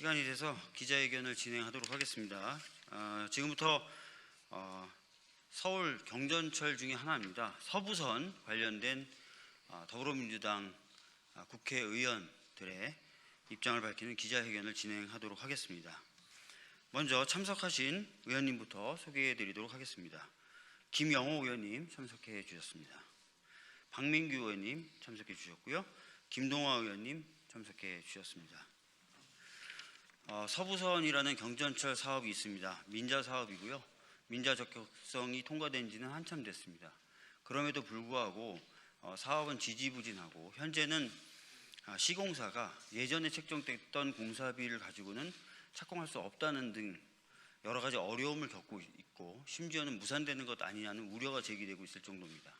시간이 돼서 기자회견을 진행하도록 하겠습니다. 지금부터 서울 경전철 중에 하나입니다. 서부선 관련된 더불어민주당 국회의원들의 입장을 밝히는 기자회견을 진행하도록 하겠습니다. 먼저 참석하신 의원님부터 소개해 드리도록 하겠습니다. 김영호 의원님 참석해 주셨습니다. 박민규 의원님 참석해 주셨고요. 김동화 의원님 참석해 주셨습니다. 서부선이라는 경전철 사업이 있습니다. 민자 사업이고요. 민자 적격성이 통과된 지는 한참 됐습니다. 그럼에도 불구하고 사업은 지지부진하고 현재는 시공사가 예전에 책정됐던 공사비를 가지고는 착공할 수 없다는 등 여러 가지 어려움을 겪고 있고 심지어는 무산되는 것 아니냐는 우려가 제기되고 있을 정도입니다.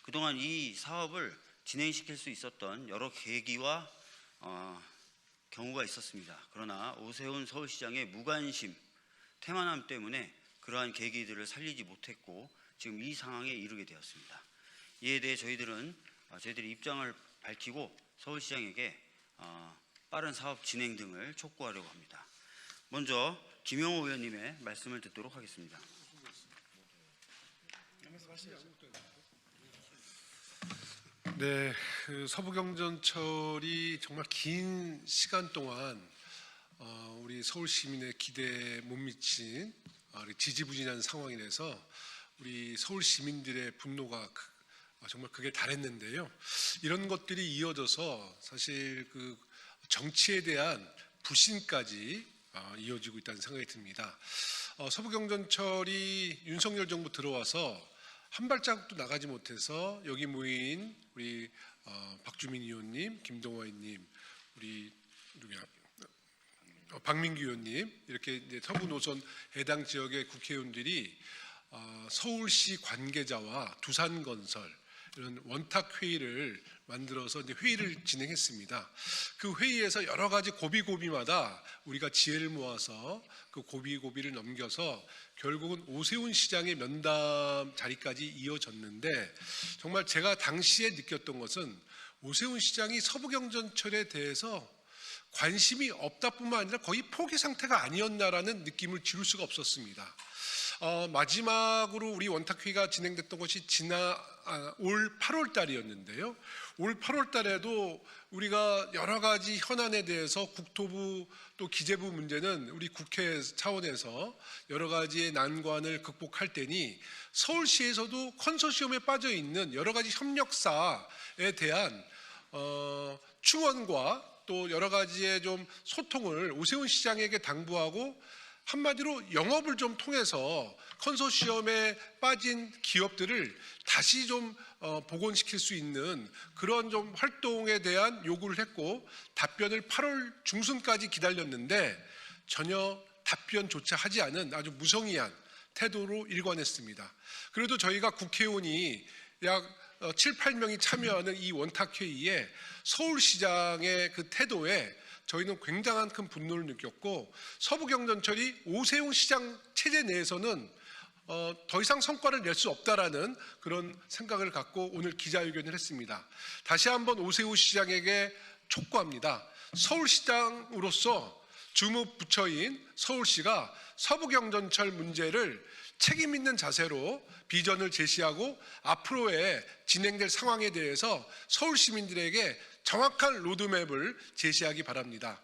그동안 이 사업을 진행시킬 수 있었던 여러 계기와 경우가 있었습니다. 그러나 오세훈 서울시장의 무관심, 태만함 때문에 그러한 계기들을 살리지 못했고 지금 이 상황에 이르게 되었습니다. 이에 대해 저희들이 입장을 밝히고 서울시장에게 빠른 사업 진행 등을 촉구하려고 합니다. 먼저 김영호 의원님의 말씀을 듣도록 하겠습니다. 네, 서부경전철이 정말 긴 시간 동안 우리 서울 시민의 기대에 못 미친 지지부진한 상황이라서 우리 서울 시민들의 분노가 정말 극에 달했는데요. 이런 것들이 이어져서 사실 그 정치에 대한 불신까지 이어지고 있다는 생각이 듭니다. 서부경전철이 윤석열 정부 들어와서 한 발자국도 나가지 못해서 여기 모인 우리 박주민 의원님, 김동화 의원님, 우리 박민규 의원님 이렇게 이제 서부 노선 해당 지역의 국회의원들이 서울시 관계자와 두산건설 이런 원탁 회의를 만들어서 이제 회의를 진행했습니다. 그 회의에서 여러 가지 고비고비마다 우리가 지혜를 모아서 그 고비고비를 넘겨서 결국은 오세훈 시장의 면담 자리까지 이어졌는데 정말 제가 당시에 느꼈던 것은 오세훈 시장이 서부경전철에 대해서 관심이 없다뿐만 아니라 거의 포기 상태가 아니었나라는 느낌을 지울 수가 없었습니다. 마지막으로 우리 원탁회의가 진행됐던 것이 올 8월 달이었는데요. 올 8월 달에도 우리가 여러 가지 현안에 대해서 국토부 또 기재부 문제는 우리 국회 차원에서 여러 가지의 난관을 극복할 때니 서울시에서도 컨소시엄에 빠져 있는 여러 가지 협력사에 대한 충원과 또 여러 가지의 좀 소통을 오세훈 시장에게 당부하고 한마디로 영업을 좀 통해서 컨소시엄에 빠진 기업들을 다시 좀 복원시킬 수 있는 그런 좀 활동에 대한 요구를 했고 답변을 8월 중순까지 기다렸는데 전혀 답변조차 하지 않은 아주 무성의한 태도로 일관했습니다. 그래도 저희가 국회의원이 약 7, 8명이 참여하는 이 원탁회의에 서울시장의 그 태도에 저희는 굉장한 큰 분노를 느꼈고 서부경전철이 오세훈 시장 체제 내에서는 더 이상 성과를 낼 수 없다라는 그런 생각을 갖고 오늘 기자회견을 했습니다. 다시 한번 오세훈 시장에게 촉구합니다. 서울시장으로서 주무부처인 서울시가 서부경전철 문제를 책임 있는 자세로 비전을 제시하고 앞으로의 진행될 상황에 대해서 서울 시민들에게 정확한 로드맵을 제시하기 바랍니다.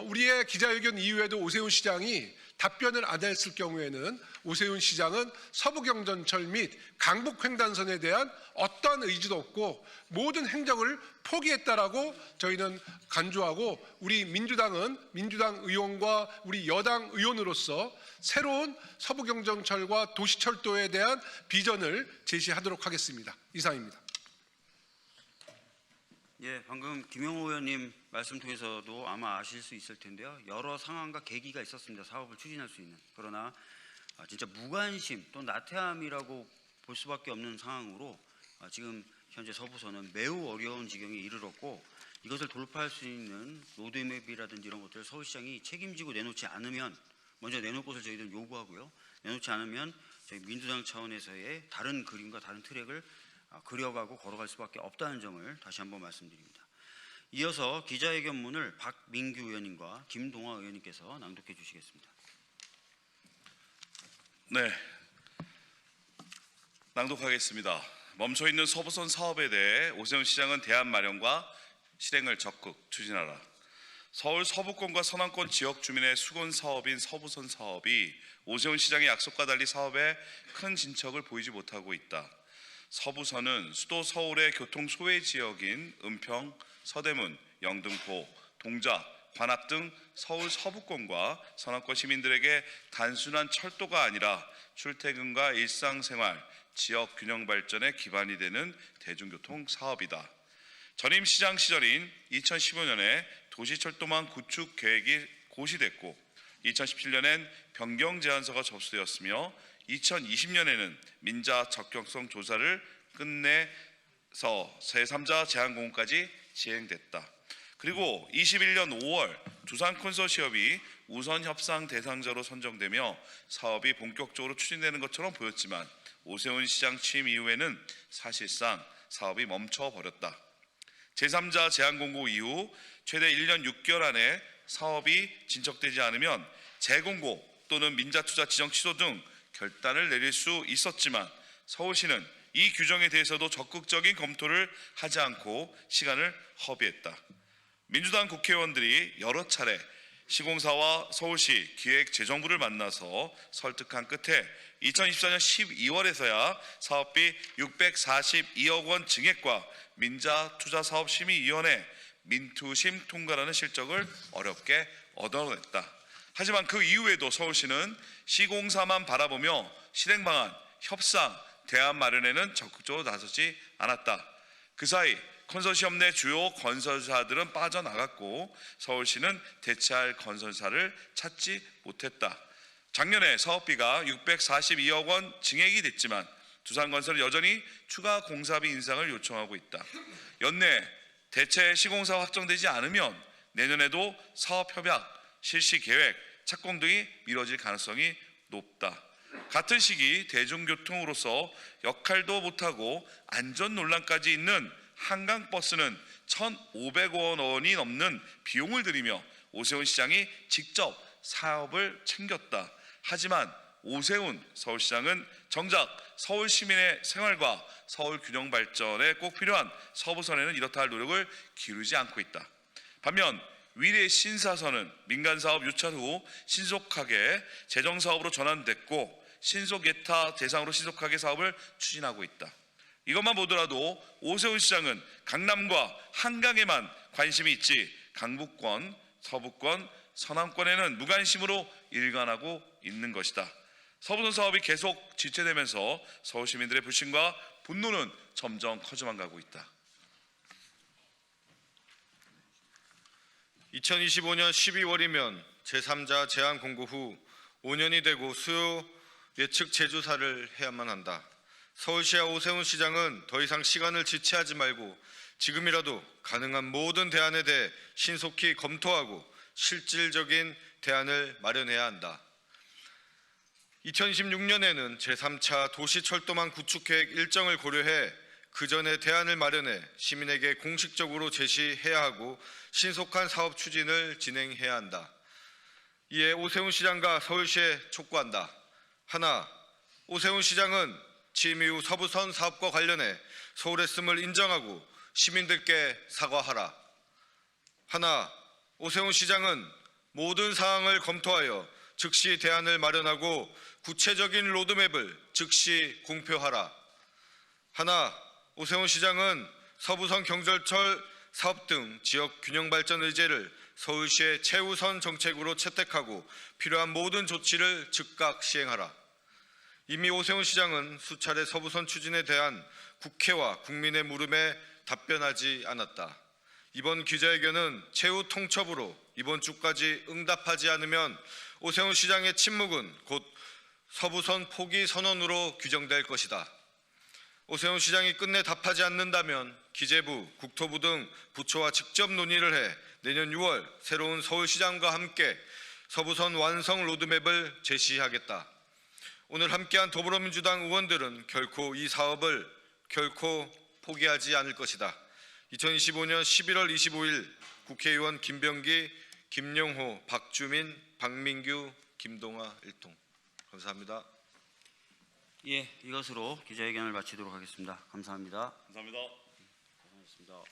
우리의 기자회견 이후에도 오세훈 시장이 답변을 안 했을 경우에는 오세훈 시장은 서부경전철 및 강북횡단선에 대한 어떠한 의지도 없고 모든 행정을 포기했다라고 저희는 간주하고 우리 민주당은 민주당 의원과 우리 여당 의원으로서 새로운 서부경전철과 도시철도에 대한 비전을 제시하도록 하겠습니다. 이상입니다. 예, 방금 김영호 의원님 말씀 통해서도 아마 아실 수 있을 텐데요. 여러 상황과 계기가 있었습니다. 사업을 추진할 수 있는. 그러나 진짜 무관심 또 나태함이라고 볼 수밖에 없는 상황으로 지금 현재 서부선은 매우 어려운 지경에 이르렀고 이것을 돌파할 수 있는 로드맵이라든지 이런 것들을 서울시장이 책임지고 내놓지 않으면 먼저 내놓을 것을 저희들은 요구하고요. 내놓지 않으면 저희 민주당 차원에서의 다른 그림과 다른 트랙을 그려가고 걸어갈 수밖에 없다는 점을 다시 한번 말씀드립니다. 이어서 기자회견문을 박민규 의원님과 김동화 의원님께서 낭독해 주시겠습니다. 네, 낭독하겠습니다. 멈춰있는 서부선 사업에 대해 오세훈 시장은 대안 마련과 실행을 적극 추진하라. 서울 서부권과 서남권 지역 주민의 수건 사업인 서부선 사업이 오세훈 시장의 약속과 달리 사업에 큰 진척을 보이지 못하고 있다. 서부선은 수도 서울의 교통 소외 지역인 은평, 서대문, 영등포, 동작, 관악 등 서울 서부권과 서남권 시민들에게 단순한 철도가 아니라 출퇴근과 일상생활, 지역 균형 발전의 기반이 되는 대중교통 사업이다. 전임 시장 시절인 2015년에 도시철도망 구축 계획이 고시됐고 2017년엔 변경 제안서가 접수되었으며 2020년에는 민자 적격성 조사를 끝내서 제3자 제한 공고까지 시행됐다. 그리고 21년 5월 두산 콘소시엄이 우선 협상 대상자로 선정되며 사업이 본격적으로 추진되는 것처럼 보였지만 오세훈 시장 취임 이후에는 사실상 사업이 멈춰버렸다. 제3자 제한 공고 이후 최대 1년 6개월 안에 사업이 진척되지 않으면 재공고 또는 민자투자 지정 취소 등 결단을 내릴 수 있었지만 서울시는 이 규정에 대해서도 적극적인 검토를 하지 않고 시간을 허비했다. 민주당 국회의원들이 여러 차례 시공사와 서울시 기획재정부를 만나서 설득한 끝에 2024년 12월에서야 사업비 642억 원 증액과 민자투자사업심의위원회 민투심 통과라는 실적을 어렵게 얻어냈다. 하지만 그 이후에도 서울시는 시공사만 바라보며 실행 방안, 협상, 대안 마련에는 적극적으로 나서지 않았다. 그 사이 컨소시엄 내 주요 건설사들은 빠져나갔고 서울시는 대체할 건설사를 찾지 못했다. 작년에 사업비가 642억 원 증액이 됐지만 두산건설은 여전히 추가 공사비 인상을 요청하고 있다. 연내 대체 시공사가 확정되지 않으면 내년에도 사업협약, 실시계획, 착공 등이 미뤄질 가능성이 높다. 같은 시기 대중교통으로서 역할도 못하고 안전 논란까지 있는 한강버스는 1,500억 원이 넘는 비용을 들이며 오세훈 시장이 직접 사업을 챙겼다. 하지만 오세훈 서울시장은 정작 서울 시민의 생활과 서울 균형 발전에 꼭 필요한 서부선에는 이렇다 할 노력을 기울이지 않고 있다. 반면 위례 신사선은 민간사업 유찰 후 신속하게 재정사업으로 전환됐고 신속 예타 대상으로 신속하게 사업을 추진하고 있다. 이것만 보더라도 오세훈 시장은 강남과 한강에만 관심이 있지 강북권, 서부권, 서남권에는 무관심으로 일관하고 있는 것이다. 서부선 사업이 계속 지체되면서 서울 시민들의 불신과 분노는 점점 커져만 가고 있다. 2025년 12월이면 제3자 제한 공고 후 5년이 되고 수요 예측 재조사를 해야만 한다. 서울시와 오세훈 시장은 더 이상 시간을 지체하지 말고 지금이라도 가능한 모든 대안에 대해 신속히 검토하고 실질적인 대안을 마련해야 한다. 2026년에는 제3차 도시철도망 구축계획 일정을 고려해 그 전에 대안을 마련해 시민에게 공식적으로 제시해야 하고 신속한 사업 추진을 진행해야 한다. 이에 오세훈 시장과 서울시에 촉구한다. 하나, 오세훈 시장은 취임 이후 서부선 사업과 관련해 서울의 씀을 인정하고 시민들께 사과하라. 하나, 오세훈 시장은 모든 사항을 검토하여 즉시 대안을 마련하고 구체적인 로드맵을 즉시 공표하라. 하나, 오세훈 시장은 서부선 경절철 사업 등 지역 균형 발전 의제를 서울시의 최우선 정책으로 채택하고 필요한 모든 조치를 즉각 시행하라. 이미 오세훈 시장은 수차례 서부선 추진에 대한 국회와 국민의 물음에 답변하지 않았다. 이번 기자회견은 최후 통첩으로 이번 주까지 응답하지 않으면 오세훈 시장의 침묵은 곧 서부선 포기 선언으로 규정될 것이다. 오세훈 시장이 끝내 답하지 않는다면 기재부, 국토부 등 부처와 직접 논의를 해 내년 6월 새로운 서울시장과 함께 서부선 완성 로드맵을 제시하겠다. 오늘 함께한 더불어민주당 의원들은 결코 이 사업을 포기하지 않을 것이다. 2025년 11월 25일 국회의원 김병기, 김영호, 박주민, 박민규, 김동아 일통. 감사합니다. 예, 이것으로 기자회견을 마치도록 하겠습니다. 감사합니다. 감사합니다. 고맙습니다.